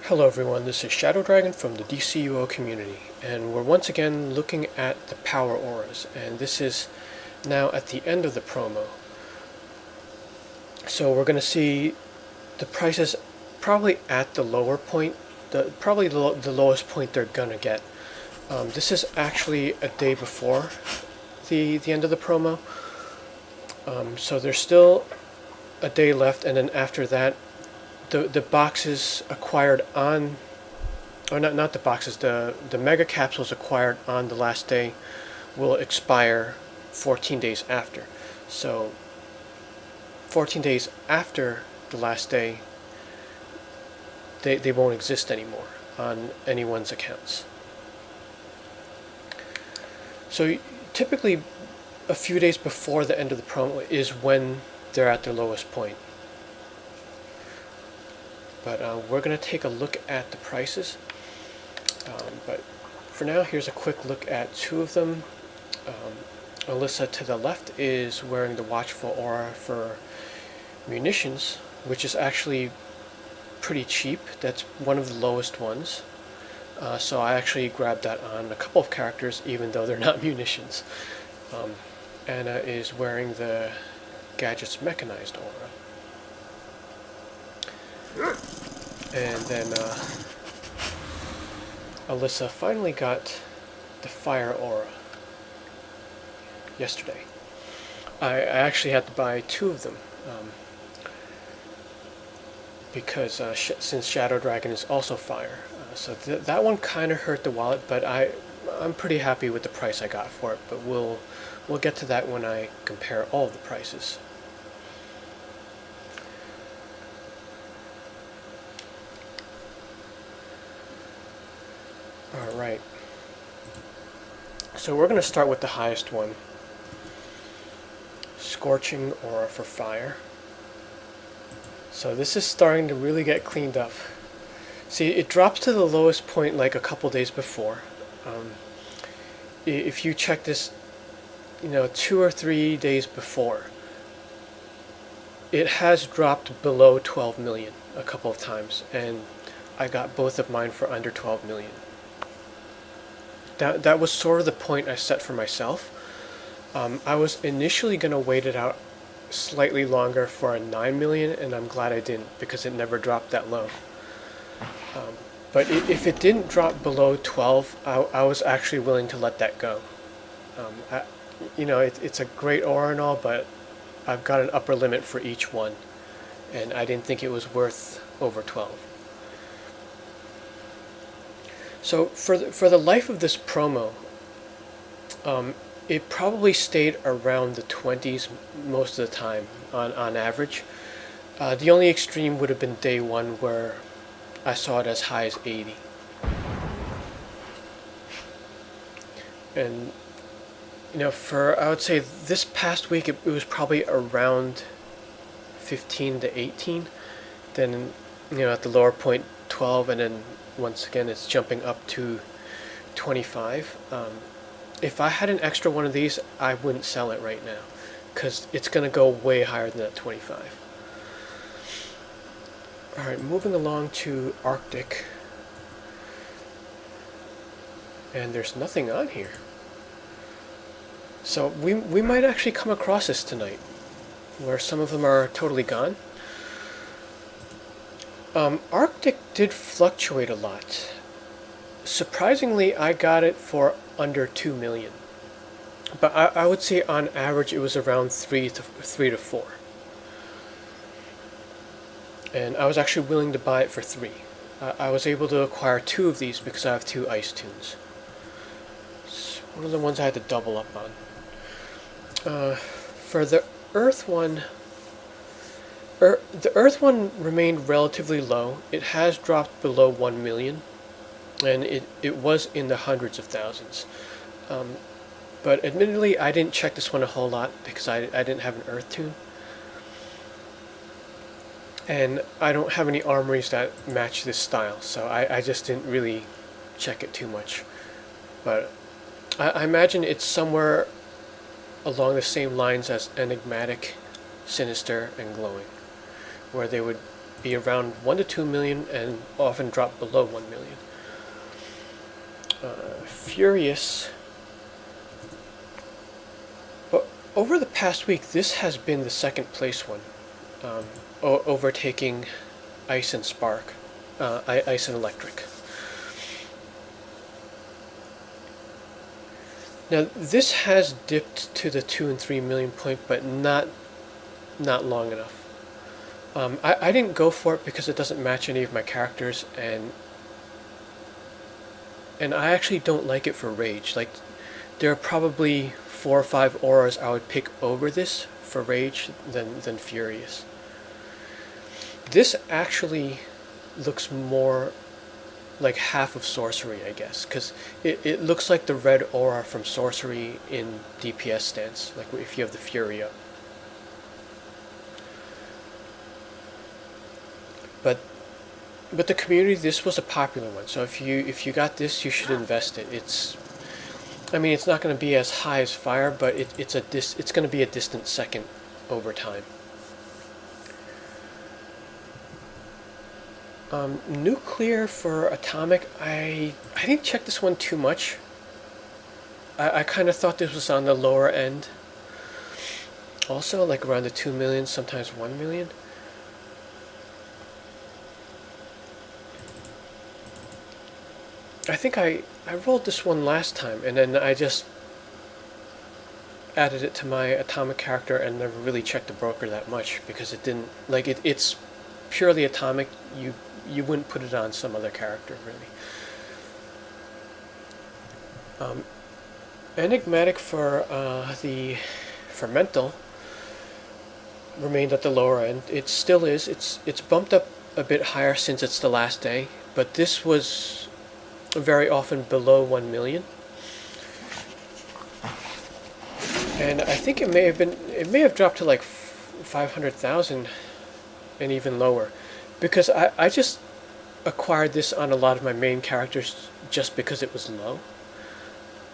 Hello everyone, this is Shadow Dragon from the DCUO community, and we're once again looking at the Power Auras, and this is now at the end of the promo. So we're going to see the prices probably at the lower point, probably the lowest point they're going to get. This is actually a day before the end of the promo, so there's still a day left, and then after that the boxes acquired on, or not the boxes, the mega capsules acquired on the last day will expire 14 days after. So 14 days after the last day, they won't exist anymore on anyone's accounts. So typically a few days before the end of the promo is when they're at their lowest point. But we're going to take a look at the prices. But for now, here's a quick look at two of them. Alyssa to the left is wearing the Watchful Aura for munitions, which is actually pretty cheap. That's one of the lowest ones. So I actually grabbed that on a couple of characters, even though they're not munitions. Anna is wearing the Gadget's Mechanized Aura. And then Alyssa finally got the Fire Aura yesterday. I actually had to buy two of them because since Shadow Dragon is also fire. So that one kind of hurt the wallet, but I'm pretty happy with the price I got for it. But we'll get to that when I compare all of the prices. Alright, so we're going to start with the highest one, Scorching Aura for Fire. So this is starting to really get cleaned up. See, it drops to the lowest point like a couple days before. If you check this, 2 or 3 days before, it has dropped below 12 million a couple of times, and I got both of mine for under 12 million. That was sort of the point I set for myself. I was initially going to wait it out slightly longer for a 9 million, and I'm glad I didn't, because it never dropped that low. But if it didn't drop below 12, I was actually willing to let that go. It's a great aura and all, but I've got an upper limit for each one, and I didn't think it was worth over 12. So for the life of this promo, it probably stayed around the 20s most of the time on average. The only extreme would have been day one, where I saw it as high as 80. And I would say this past week it was probably around 15 to 18. Then at the lower point 12, and then once again it's jumping up to 25. If I had an extra one of these, I wouldn't sell it right now, because it's going to go way higher than that 25. Alright, moving along to Arctic. And there's nothing on here. So we might actually come across this tonight, where some of them are totally gone. Arctic did fluctuate a lot. Surprisingly, I got it for under 2 million. But I would say on average it was around 3 to 4. And I was actually willing to buy it for 3. I was able to acquire 2 of these because I have 2 Ice Tunes. It's one of the ones I had to double up on. For the Earth one, the Earth one remained relatively low. It has dropped below 1 million, and it was in the hundreds of thousands. But admittedly, I didn't check this one a whole lot because I didn't have an Earth Tune. And I don't have any armories that match this style, so I just didn't really check it too much. But I imagine it's somewhere along the same lines as Enigmatic, Sinister, and Glowing, where they would be around 1 to 2 million and often drop below 1 million. Furious. But over the past week, this has been the second place one, overtaking Ice and Spark, Ice and Electric. Now this has dipped to the 2 and 3 million point, but not long enough. I didn't go for it because it doesn't match any of my characters, and I actually don't like it for Rage. Like, there are probably 4 or 5 auras I would pick over this for Rage than Furious. This actually looks more like half of Sorcery, I guess, because it looks like the red aura from Sorcery in DPS stance, like if you have the Fury up. But the community, this was a popular one, so if you got this, you should invest it. It's not going to be as high as Fire, but it's going to be a distant second over time. Nuclear for Atomic, I didn't check this one too much. I kind of thought this was on the lower end. Also, like around the 2 million, sometimes 1 million. I think I rolled this one last time, and then I just added it to my Atomic character and never really checked the broker that much, because it didn't, like, it's purely Atomic. You wouldn't put it on some other character, really. Enigmatic for Mental remained at the lower end. It still is. It's bumped up a bit higher since it's the last day, but this was very often below 1 million. And I think it may have dropped to like 500,000 and even lower, because I just acquired this on a lot of my main characters just because it was low.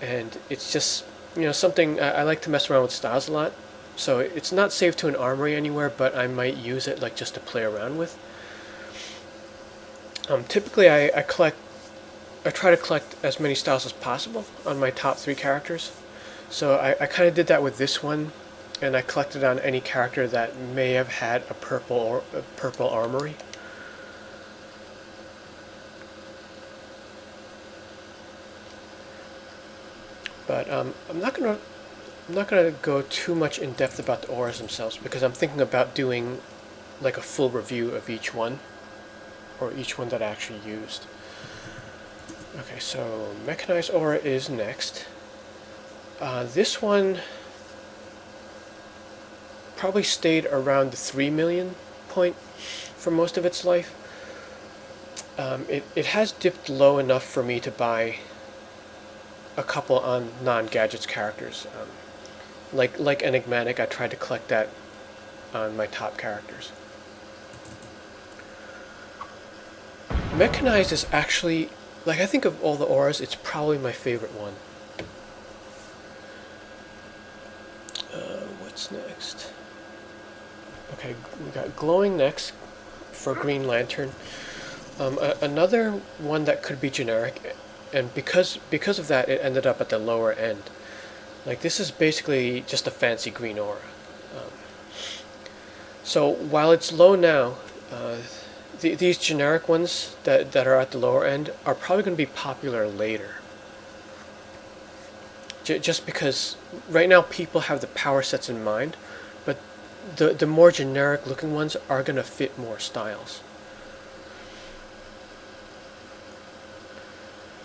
And it's just, something I like to mess around with styles a lot. So it's not saved to an armory anywhere, but I might use it like just to play around with. Typically I try to collect as many styles as possible on my top 3 characters. So I kind of did that with this one, and I collected on any character that may have had a purple armory. But I'm not gonna go too much in depth about the auras themselves, because I'm thinking about doing like a full review of each one, or each one that I actually used. Okay, so Mechanized Aura is next. This one probably stayed around the 3 million point for most of its life. It has dipped low enough for me to buy a couple on non-gadgets characters. Like Enigmatic, I tried to collect that on my top characters. Mechanized is actually, like, I think of all the auras, it's probably my favorite one. What's next? Okay, we got Glowing next for Green Lantern. Another one that could be generic, and because of that, it ended up at the lower end. Like, this is basically just a fancy green aura. So while it's low now, these generic ones that are at the lower end are probably going to be popular later. Just because right now people have the power sets in mind, but the more generic looking ones are going to fit more styles.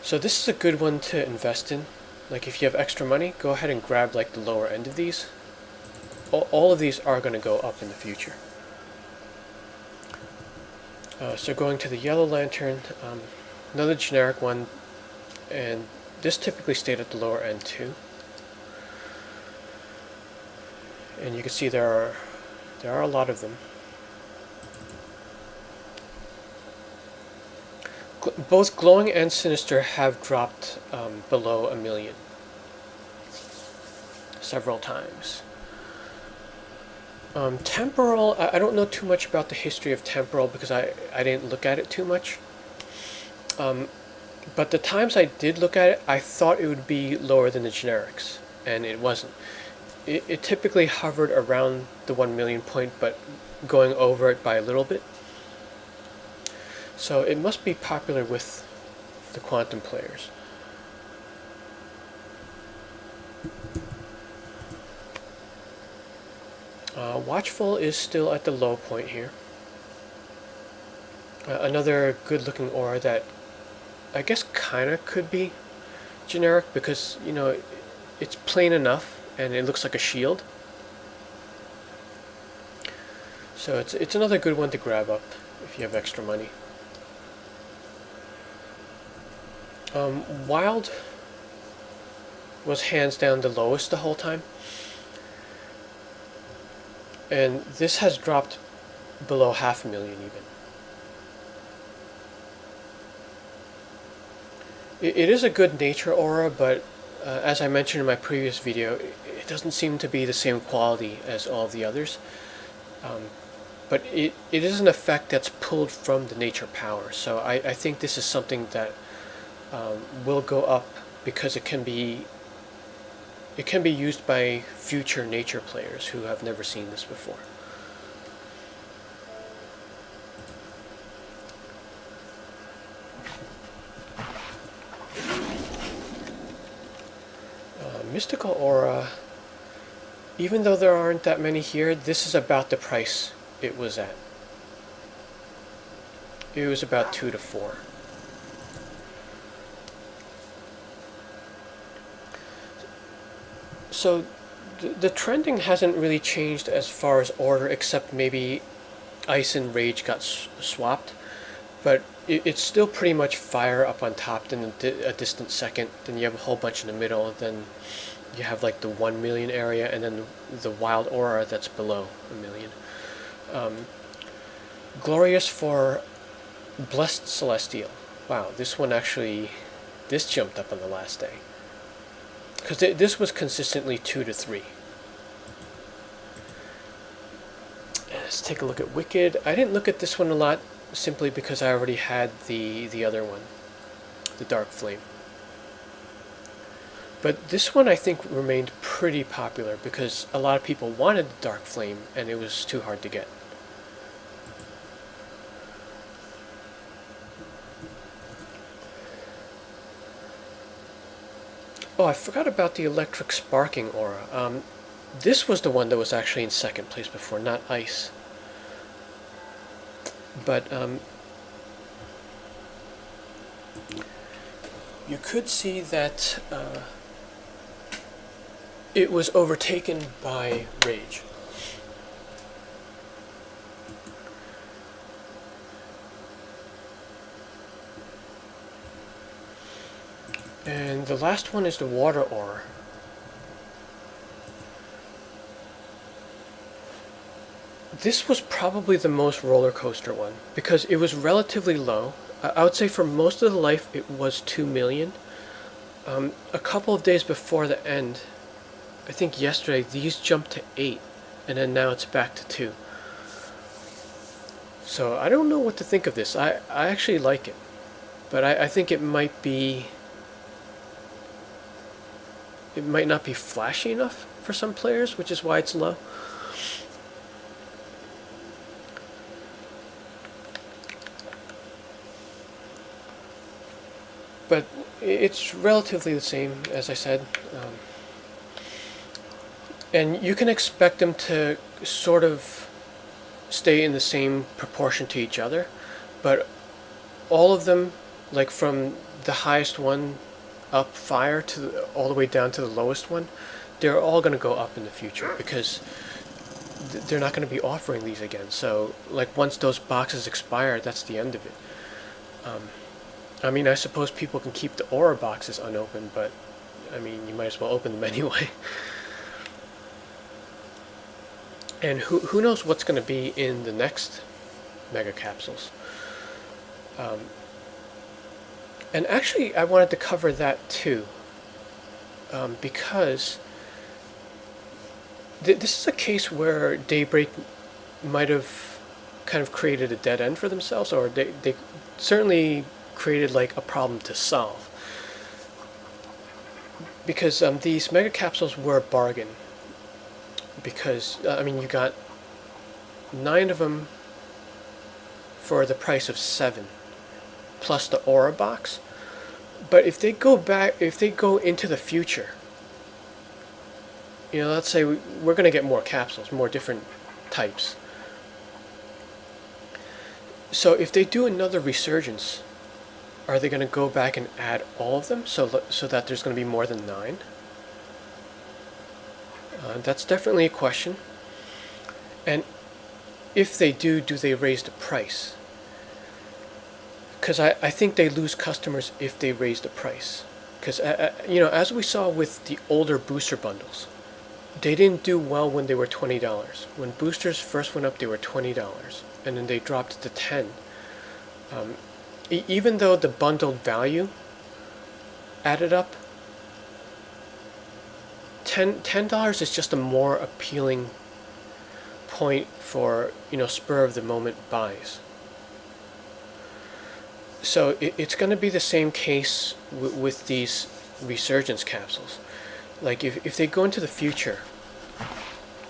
So this is a good one to invest in. Like, if you have extra money, go ahead and grab like the lower end of these. All of these are going to go up in the future. So going to the Yellow Lantern, another generic one, and this typically stayed at the lower end too. And you can see there are a lot of them. Both Glowing and Sinister have dropped below 1 million several times. Temporal, I don't know too much about the history of temporal because I didn't look at it too much. But the times I did look at it, I thought it would be lower than the generics, and it wasn't. It typically hovered around the 1 million point, but going over it by a little bit. So it must be popular with the quantum players. Watchful is still at the low point here. Another good looking aura that I guess kind of could be generic because, you know, it's plain enough and it looks like a shield. So it's another good one to grab up if you have extra money. Wild was hands down the lowest the whole time. And this has dropped below 500,000 even. It is a good nature aura, but as I mentioned in my previous video, it doesn't seem to be the same quality as all of the others. But it is an effect that's pulled from the nature power. So I think this is something that will go up because it can be used by future nature players who have never seen this before. Mystical aura, even though there aren't that many here, this is about the price it was at. It was about 2 to 4. So the trending hasn't really changed as far as order, except maybe Ice and Rage got swapped, but it's still pretty much fire up on top, then a distant second, then you have a whole bunch in the middle, then you have like the 1 million area, and then the wild aura that's below 1 million. Glorious for Blessed Celestial. Wow, this one actually, this jumped up on the last day. Because this was consistently 2 to 3. Let's take a look at Wicked. I didn't look at this one a lot, simply because I already had the other one, the Dark Flame. But this one I think remained pretty popular because a lot of people wanted the Dark Flame and it was too hard to get. Oh, I forgot about the Electric Sparking aura. This was the one that was actually in second place before, not Ice. But you could see that it was overtaken by Rage. And the last one is the Water Aura. This was probably the most roller coaster one because it was relatively low. I would say for most of the life it was 2 million. A couple of days before the end, I think yesterday, these jumped to 8, and then now it's back to 2. So I don't know what to think of this. I actually like it, but I think it might not be flashy enough for some players, which is why it's low. But it's relatively the same, as I said. And you can expect them to sort of stay in the same proportion to each other, but all of them, like from the highest one up fire to all the way down to the lowest one, they're all going to go up in the future because they're not going to be offering these again. So like once those boxes expire, that's the end of it. I mean, I suppose people can keep the aura boxes unopened, but I mean, you might as well open them anyway. And who knows what's going to be in the next mega capsules. And actually, I wanted to cover that too, because This is a case where Daybreak might have kind of created a dead end for themselves, or they certainly created like a problem to solve. Because these mega capsules were a bargain. Because, I mean, you got 9 of them for the price of 7, plus the Aura box. But if they go into the future, let's say we're going to get more capsules, more different types. So if they do another resurgence, are they going to go back and add all of them so that there's going to be more than 9? That's definitely a question. And if they do they raise the price? Because I think they lose customers if they raise the price. Because, as we saw with the older booster bundles, they didn't do well when they were $20. When boosters first went up, they were $20, and then they dropped to 10. Even though the bundled value added up, $10 is just a more appealing point for spur of the moment buys. So it's going to be the same case with these resurgence capsules. Like if they go into the future,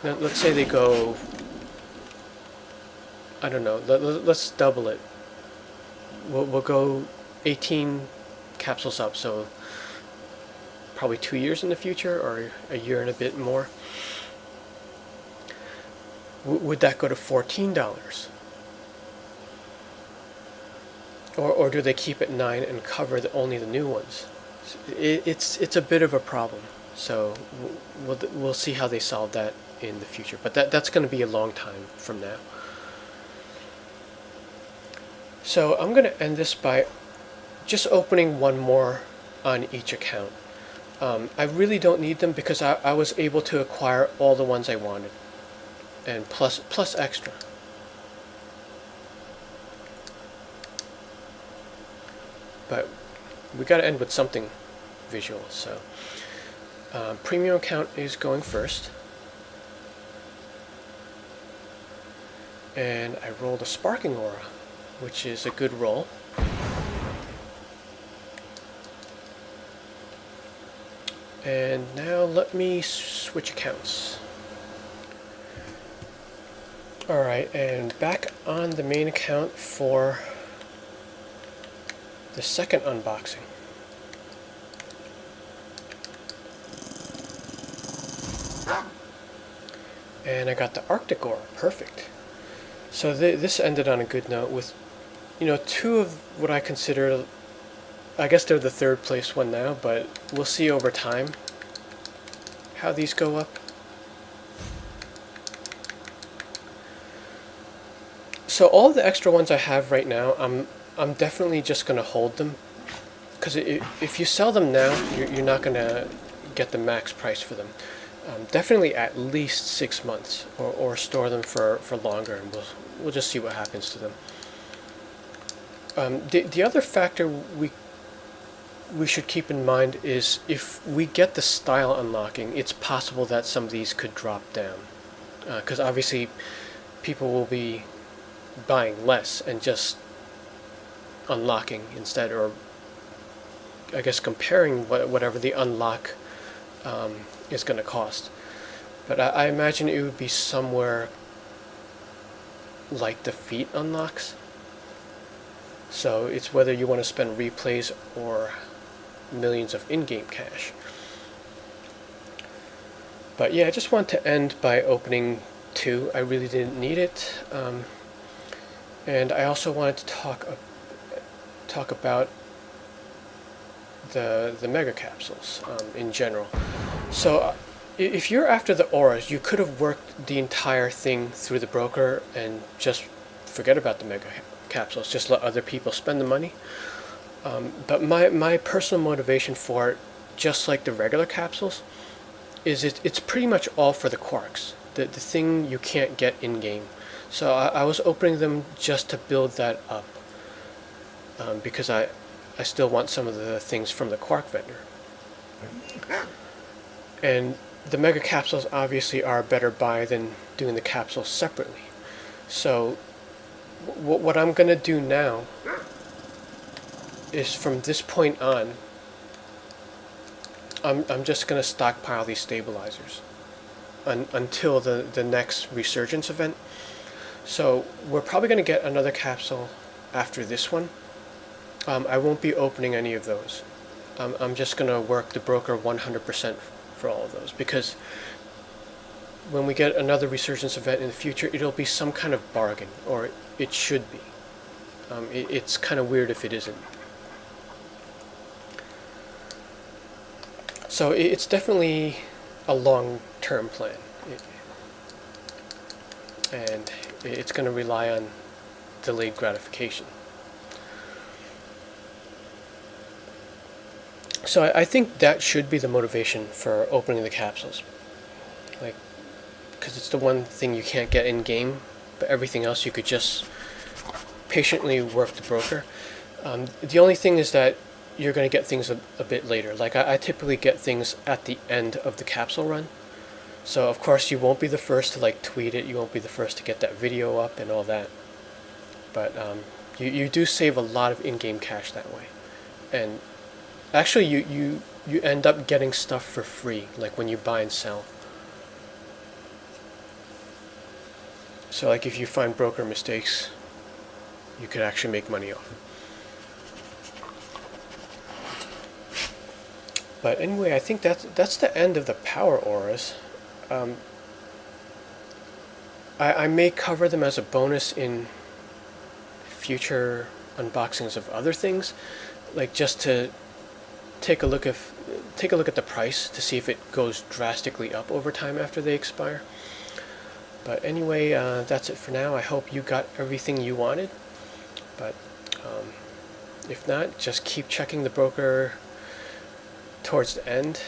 let's say they go, I don't know, let's double it. We'll go 18 capsules up, so probably 2 years in the future, or a year and a bit more. Would that go to $14? Or do they keep it 9 and cover only the new ones? It's a bit of a problem. So we'll see how they solve that in the future. But that's going to be a long time from now. So I'm going to end this by just opening one more on each account. I really don't need them because I was able to acquire all the ones I wanted, and plus extra. But we got to end with something visual. So premium account is going first, and I rolled a Sparking Aura, which is a good roll. And now let me switch accounts. Alright, and back on the main account for the second unboxing. And I got the Arctic Aura, perfect. So this ended on a good note with, 2 of what I consider, I guess they're the third place one now, but we'll see over time how these go up. So all the extra ones I have right now, I'm definitely just going to hold them, because if you sell them now, you're not going to get the max price for them. Definitely at least 6 months, or store them for longer, and we'll just see what happens to them. The other factor we should keep in mind is if we get the style unlocking, it's possible that some of these could drop down, because obviously people will be buying less and just unlocking instead, or I guess comparing whatever the unlock is going to cost. But I imagine it would be somewhere like the feat unlocks. So it's whether you want to spend replays or millions of in-game cash. But yeah, I just want to end by opening 2. I really didn't need it. And I also wanted to talk about the mega capsules in general. So if you're after the auras, you could have worked the entire thing through the broker and just forget about the mega capsules, just let other people spend the money. But my personal motivation for it, just like the regular capsules, is it's pretty much all for the quarks, the thing you can't get in-game. So I was opening them just to build that up, because I still want some of the things from the quark vendor. And the mega capsules obviously are a better buy than doing the capsules separately. So what I'm going to do now is from this point on, I'm just going to stockpile these stabilizers until the next Resurgence event. So we're probably going to get another capsule after this one. I won't be opening any of those. I'm just going to work the broker 100% for all of those, because when we get another Resurgence event in the future, it'll be some kind of bargain, or it should be. It's kind of weird if it isn't. So it's definitely a long-term plan, and it's going to rely on delayed gratification. So I think that should be the motivation for opening the capsules, like, because it's the one thing you can't get in game, but everything else you could just patiently work the broker. The only thing is that you're going to get things a bit later. Like I typically get things at the end of the capsule run. So of course you won't be the first to like tweet it, you won't be the first to get that video up and all that. But you do save a lot of in-game cash that way. And actually you end up getting stuff for free, like when you buy and sell. So like if you find broker mistakes, you could actually make money off. But anyway, I think that's the end of the power auras. I may cover them as a bonus in future unboxings of other things, like just to take a look at the price to see if it goes drastically up over time after they expire. But anyway, that's it for now. I hope you got everything you wanted. But if not, just keep checking the broker towards the end.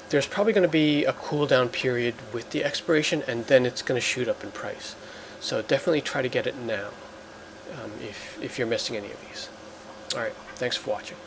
There's probably going to be a cooldown period with the expiration, and then it's going to shoot up in price. So definitely try to get it now if you're missing any of these. Alright, thanks for watching.